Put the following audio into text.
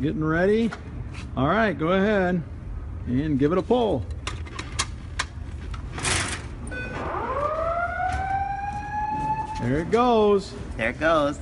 getting ready. All right, go ahead and give it a pull. There it goes. There it goes.